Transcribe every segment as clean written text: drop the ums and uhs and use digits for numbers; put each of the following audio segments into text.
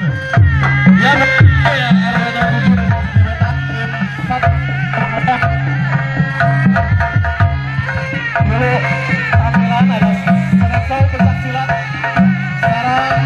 Ya, ya, harga kubur. Dulu tampilan ada sensor pencak silat. Sekarang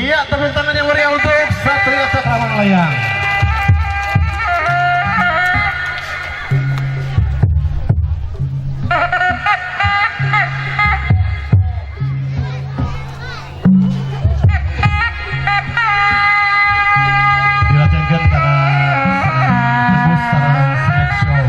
Iya, tepuk tangan yang meriah untuk Satria Cakrawala Layang. Dilajenkan karena tebus sarang snack show.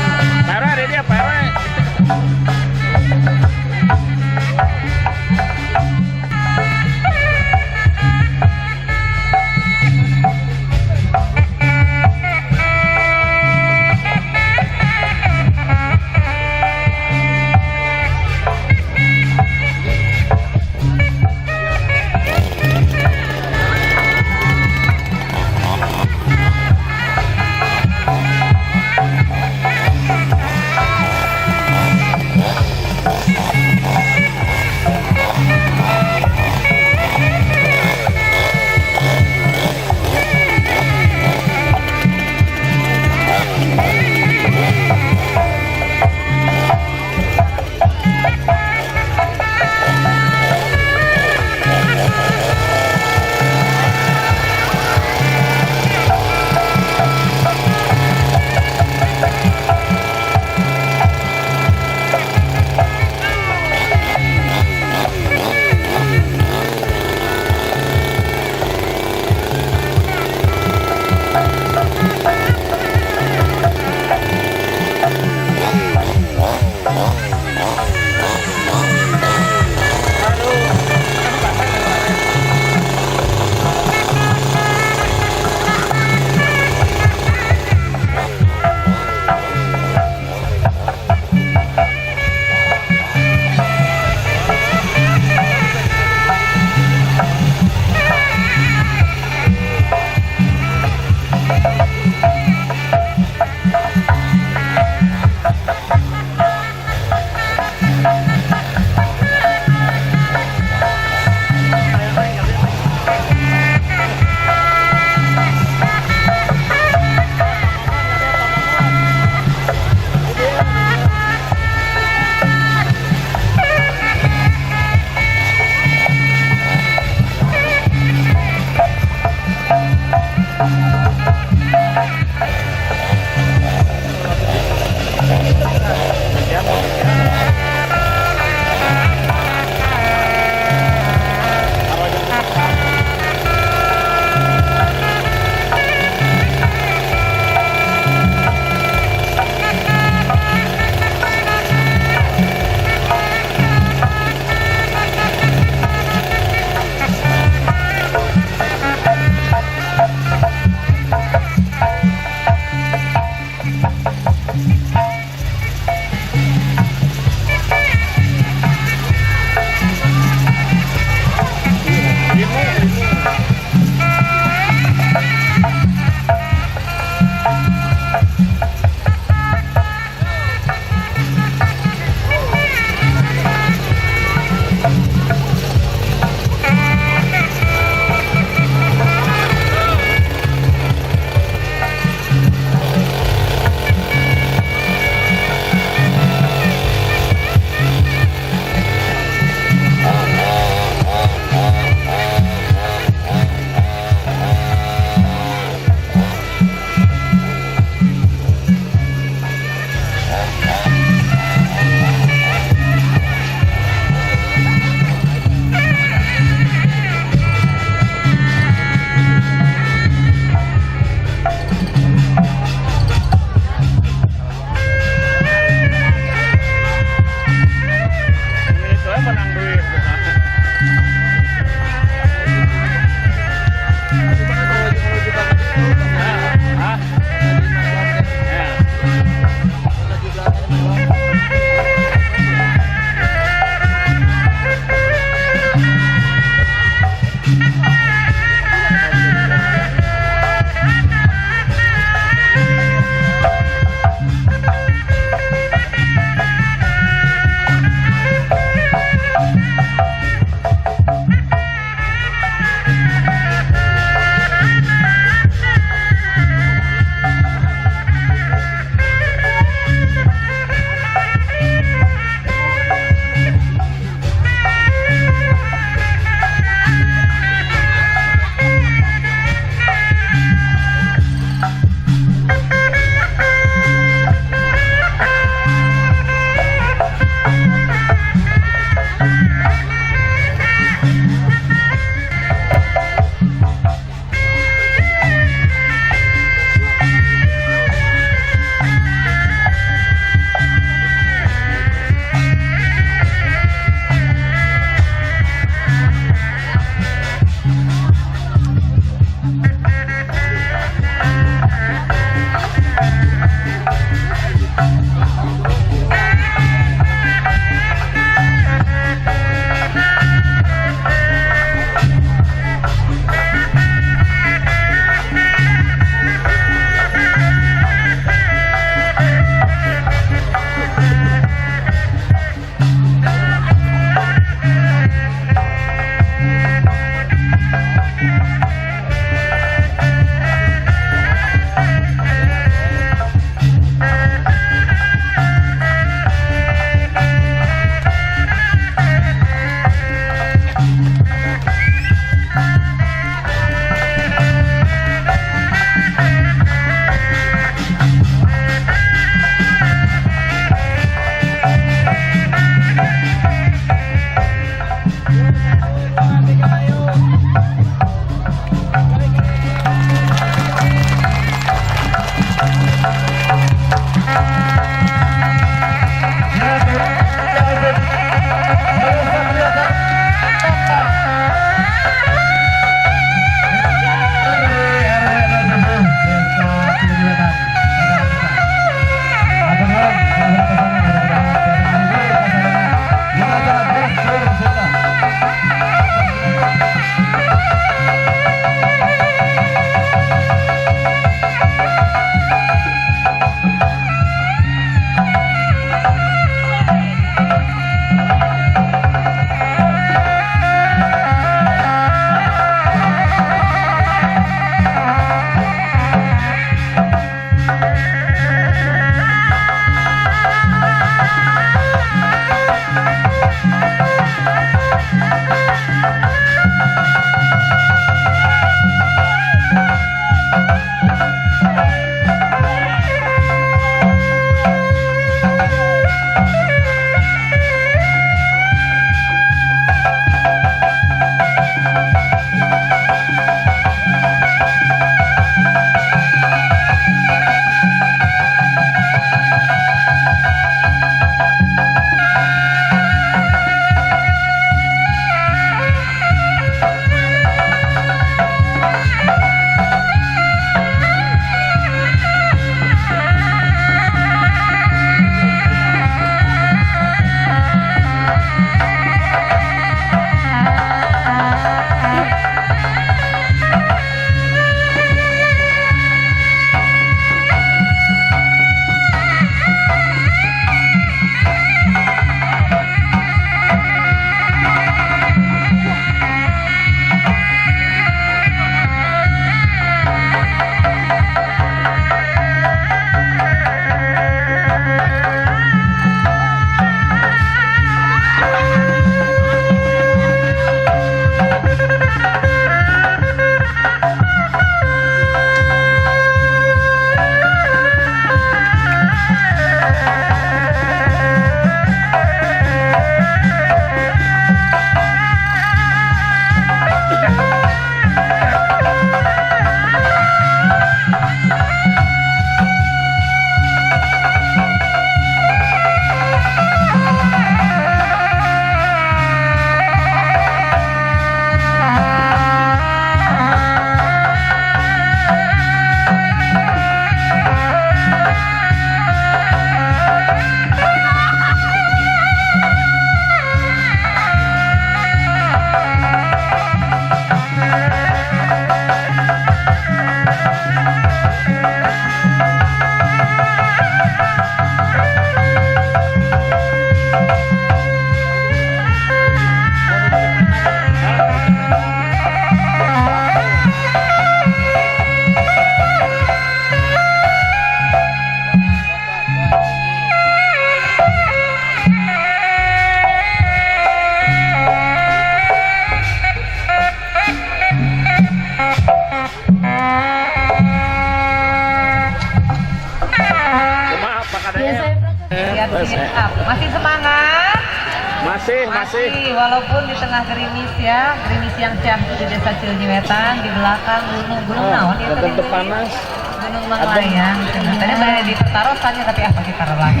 Masih. Walaupun di tengah gerimis ya, gerimis yang syahdu di Desa Cileunyi-Wetan, di belakang gunung naon ya tadi. Tentu panas. Gunung Manglayang. Tadi bayar di pertarosannya tapi apa kita lagi.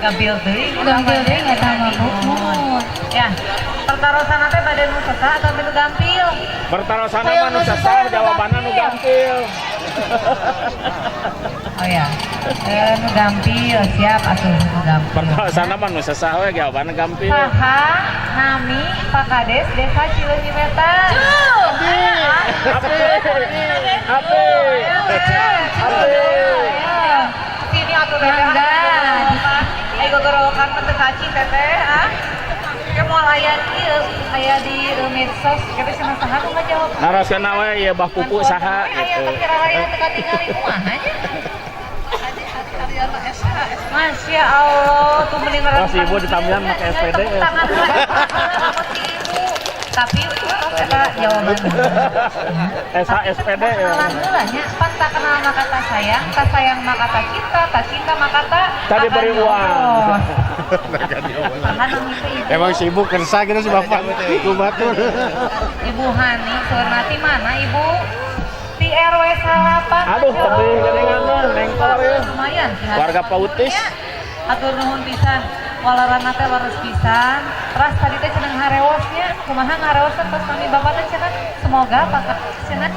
Gampil teuing. Gampil teuing eta mah Bu. Ya. Pertarosan teh bade nu sesah atau nu gampil? Pertarosan mah nu sesah, jawabanna nu gampil. Oh ya. Nu gampil, siap atuh nu gampil. Pertarosan mah nu sesah we jawabanna gampil. Saha nami Pak Kades Desa Cileunyi-Wetan? Ape. Sini atuh teteh. Ayo gogorokan teh kaci teteh, Kayak mau layan ieu aya di medsos, kita cenah saha nu ngajawab. Naraskeuna we ieu bah pupu saha Aya gitu. tapi raraya teu katingali kumaha nya. Masya Allah, tuh mending Oh, si ibu ditambihan make SPD. Tangan tapi eta jawabannya. SPD ya. Alhamdulillah nya pas tak kenal maka tak sayang maka tak cinta maka tak Tadi beri uang. Emang sibuk kersa gitu si bapak. Ibu batur. Ibu Hani, Suernati mana Ibu? Di RW 8. Aduh, tebih gedengan nengkor ya. Lumayan sih. Warga Pautis. Atur nuhun pisan. Walarana teh leres pisan. Ras tadi teh cenah harewosnya. Kumaha ngarewosan pas kami bapak teh cenah. Semoga Pak Kades cenah.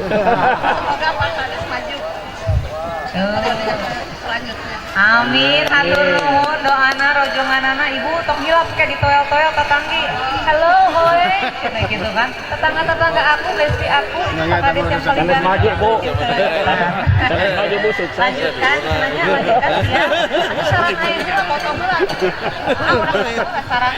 Semoga Pak Kades maju. Selanjutnya. Amin, hatur nuhun doana rojonganana Ibu tong hilap kayak di toel-toel tetanggi. Halo, hoi. Cenah gitu kan. Tetangga-tetangga aku, besti aku, Pak Kades yang paling Kades maju, Bu. Kades maju, Bu, sukses. Lanjutkan, nanya lanjutkan ya. Aku sarang aja juga potong dulu. Udah sarang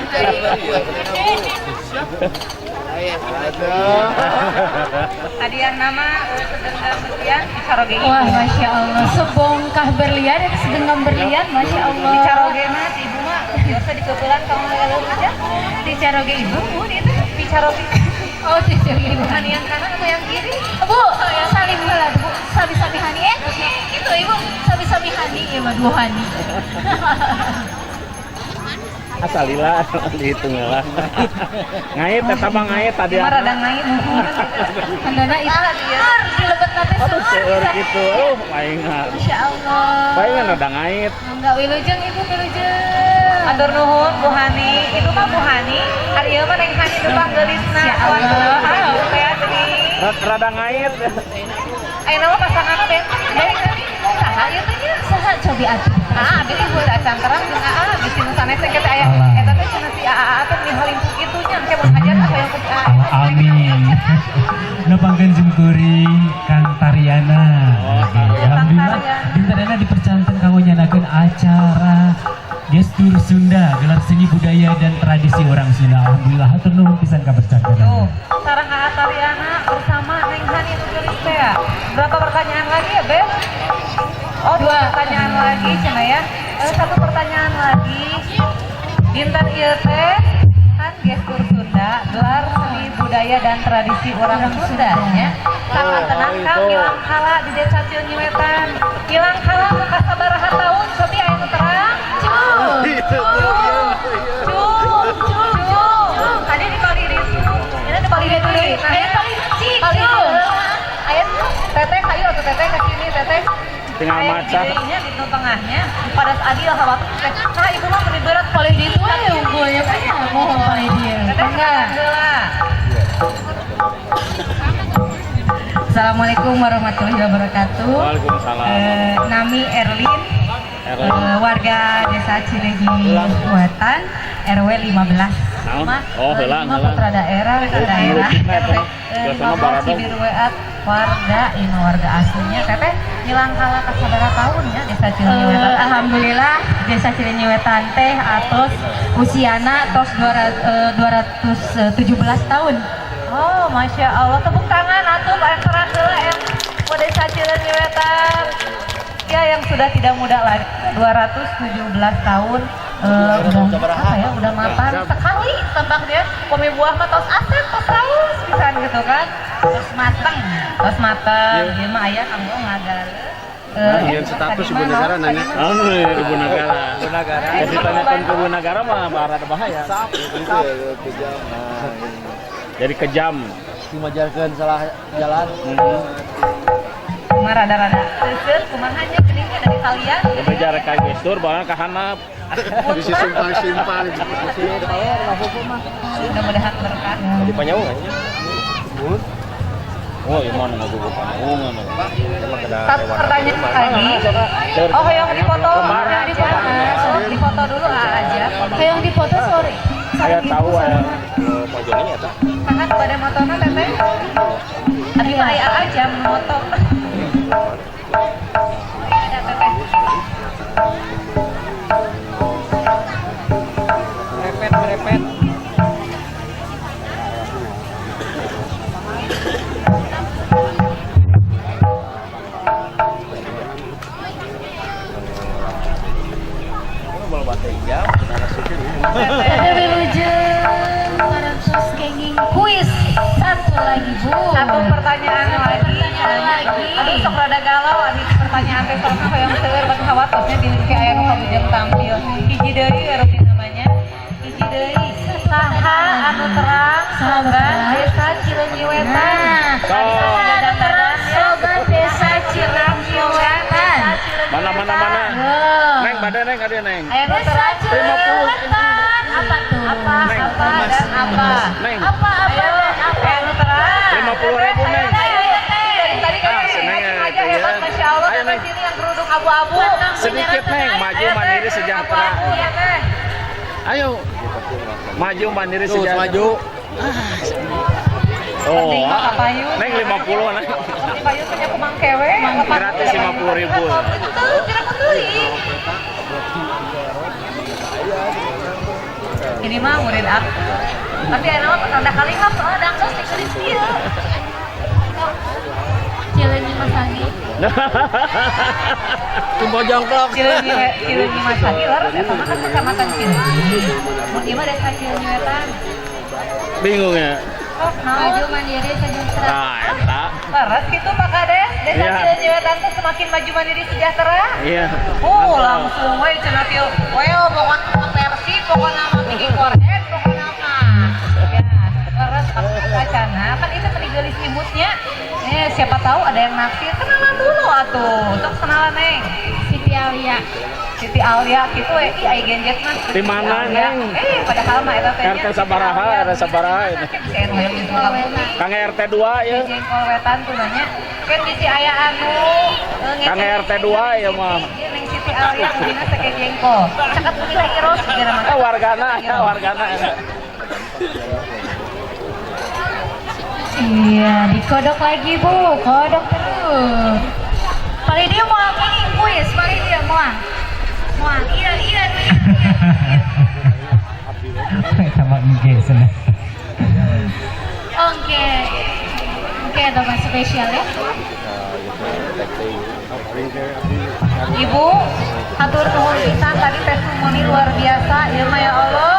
tadi yang nama segenggam berlian Caroge Ibu. Wah, Masya Allah, sebongkah berlian, segenggam berlian, Masya Allah. Di Caroge mah Ibu mah biasa di kebelan kamu lalu aja. Di Caroge Ibu, Bu, itu di Caroge. Oh, cucu Ibu. Bukan yang kanan atau yang kiri? Bu, salim heula Bu. Sabi-sabi hani itu Ibu, sabi-sabi hani ya mah dua hani. Asalila dihitung lah. Ngait eta mah ngait tadi. Mah rada ngait. Handana itu dilebet nate Aduh, seueur gitu. Paingan. Masya Allah. Paingan rada ngait. Enggak wilujeng Ibu, wilujeng. Atur nuhun Bu Hani, itu mah Bu Hani. Ari ieu mah Neng Hani tebak geulisna. Ya Allah. Aduh, teh teuing. Rada ngait. Ayeuna mah pasangan teh. Saha ieu teh nya? Saha cobi atuh. Abis ibu udah acan terang jeung AA di sini sanes teh kita aya eta teh cenah si AA teh mihaling kitu nya engke mun ajar apa yang ke AA. Amin. Nepangkeun jungkuring Kang Tariana. Alhamdulillah dintenana dipercanten kanggo nyanakeun acara gestur Sunda, gelar seni budaya dan tradisi orang Sunda. Alhamdulillah hatur nuhun pisan ka Tuh, percantenan. sareng AA Tariana bersama Neng Hani nu geulis teh ya. Berapa pertanyaan lagi ya, Beb? Oh, dua pertanyaan lagi cenah ya. Satu pertanyaan lagi. Dinten ieu teh kan gestur Sunda, gelar seni budaya dan tradisi orang Sunda nya. Sangat tenang Kang ilang kala di Desa Cileunyi-Wetan. Ilang kala muka sabaraha taun cobi aya nu terang. Tadi di Palirisu. Ini di Palirisu. Aya Palirisu. Aya teteh kayu atau teteh ke sini teteh. Tinggal maca. Aya di tengahnya. Pada adil hawa tuh teh. Nah, ibu mah meni berat Palirisu ya unggulnya Mohon pada dia. teteh enggak. Assalamualaikum warahmatullahi wabarakatuh. Waalaikumsalam. Nami Erlin, warga Desa Cileunyi-Wetan, RW 15. Oh, heula Putra daerah, Biasana Cibiru WA warga, ini warga aslinya. Teteh ngilang kala ka sabaraha taun ya Desa Cileunyi-Wetan. Alhamdulillah Desa Cileunyi-Wetan teh atos usiana tos 217 tahun. Oh, Masya Allah, tepuk tangan atuh bareng keras heula yang Desa Cileunyi-Wetan. Ya, yang sudah tidak muda lagi, 217 tahun. Udah mapan sekali tentang dia. Komi buah mah tos asep, tos raus pisan gitu kan. Tos mateng. Dia mah aya kanggo ngagale. Yang status ibu negara nanya. Ibu negara. Ibu negara. Kasih tanyakan ke ibu negara mah ada bahaya. Kejam. Jadi kejam. Dimajarkan salah jalan. Cuma rada-rada seuseut kumaha nya geningnya dari kalian. Bicara ka gestur bahwa ka handap. Bisa simpang-simpang. Mudah-mudahan berkah. Di Panyaungan nya. Oh, iya mana ngaku Panyaungan. Satu pertanyaan lagi. Oh, yang dipoto. Dipoto dulu aja. Yang dipoto sorry. Saya tahu ya. Pojoknya eta. Sangat pada motornya teteh. Tapi mah aya aja motor. Ada teteh. Merepet. Ada wilujeng parantos kenging kuis. Satu lagi Bu. Satu pertanyaan lagi. Aduh sok rada galau ani pertanyaan teh soalnya hoyong seueur batu hawatosnya di ke aya nu kabujang tampil. Hiji deui erupi namanya. Hiji deui. Saha anu terang sogan desa Cileunyi Wetan. Saha anu terang sogan desa Cileunyi Wetan. Mana. Neng pada neng ada neng. Aya nu terang Cileunyi Wetan. Apa tuh? apa dan apa. Neng. Apa dan apa? Aya nu terang. 50.000 neng. Tadi kan seneng aja ya, hebat Masya Allah ayo, sampai Neng. sini yang kerudung abu-abu. Sedikit neng, maju mandiri sejahtera. Abu-abu ya teh. Ayo. Maju mandiri sejahtera. Maju. Oh, Penting mah kapayu. neng 50 neng. Kapayu punya kumang kewe. Gratis 50.000. Tuh, kira kutuli. Ini mah murid aku. Tapi enak mah rada kali hap soalnya dangdut di gelis dia. Cileunyi Masagi. Tumpo jongklok. Cileunyi Masagi harus eta mah kan kecamatan Cileunyi. Mun ieu mah desa Cileunyi Wetan. Bingung ya. Oh, Maju mandiri sejahtera. Nah, eta. Leres gitu Pak Kades, desa Iya. Cileunyi Wetan teh semakin maju mandiri sejahtera. Iya. Oh, langsung we cenah teu. Well, pokoknya Persib, pokoknya mah bikin kornet, pokoknya mah. Ya, leres acana kan itu perigelis imutnya. Siapa tahu ada yang naksir, kenalan dulu atuh. Sok kenalan Neng. Siti Alia. Siti Alia gitu ih aya genjet mah. Di mana, Neng? Padahal mah eta teh RT sabaraha, RT sabaraha itu. Kang RT 2 ya. Jengkol wetan tuh nanya. Kan di si aya anu Kang RT 2 ya mah. Neng Siti Alia dina sake jengkol. Caket kita iros segera mah. Wargana. Iya, dikodok lagi Bu, kodok terus. Paling dia mau ini kuis, paling dia mau. Iya. Sama IG sana. Oke, teman spesial ya. Ibu, atur nuhun pisan tadi testimoni luar biasa, ya mah ya Allah.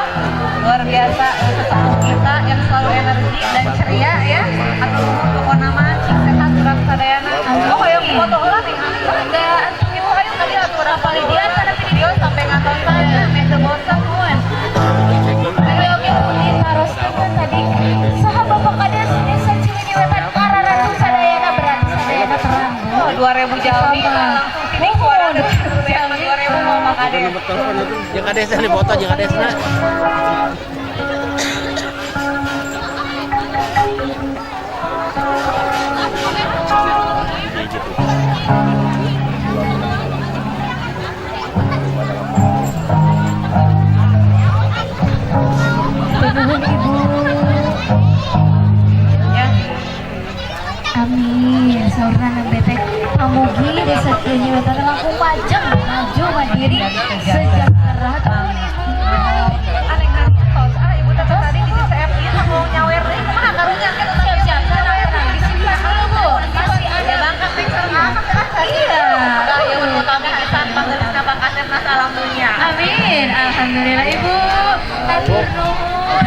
Luar biasa sesepuh kita yang selalu energi dan ceria ya. Atur nuhun pokona mah cing sehat urang sadayana. Oh, yang foto heula nih. Enggak, ibu ayo tadi atur apa dia pada video sampai ngantos saja, mese bosan mun. Oke, diteruskan tadi. Saha Bapak Kades desa Cileunyi Wetan Kararatu sadayana berarti sadayana terang. Oh, 2000 jalmi langsung sini suara yang 2000 mau makade. Jeung kadesna di foto jeung kadesna. Nuhun Ibu. Ya. Amin. Saurna nembe teh pamugi desa Cileunyi Wetan langkung pajang maju mandiri sejahtera. Amin Ibu. Aneh nanya tos, ibu teh tadi di CF ieu mau nyawer deui kumaha karunya kan Siap-siap tenang disimpan dulu Bu. Masih ada bangkat teh sareng Iya. ya mun kami pisan pangeunna bangkatna salam dunya. Amin. Alhamdulillah Ibu. Hatur nuhun.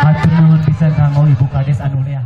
Hatur nuhun pisan kanggo Ibu Kades anu leah.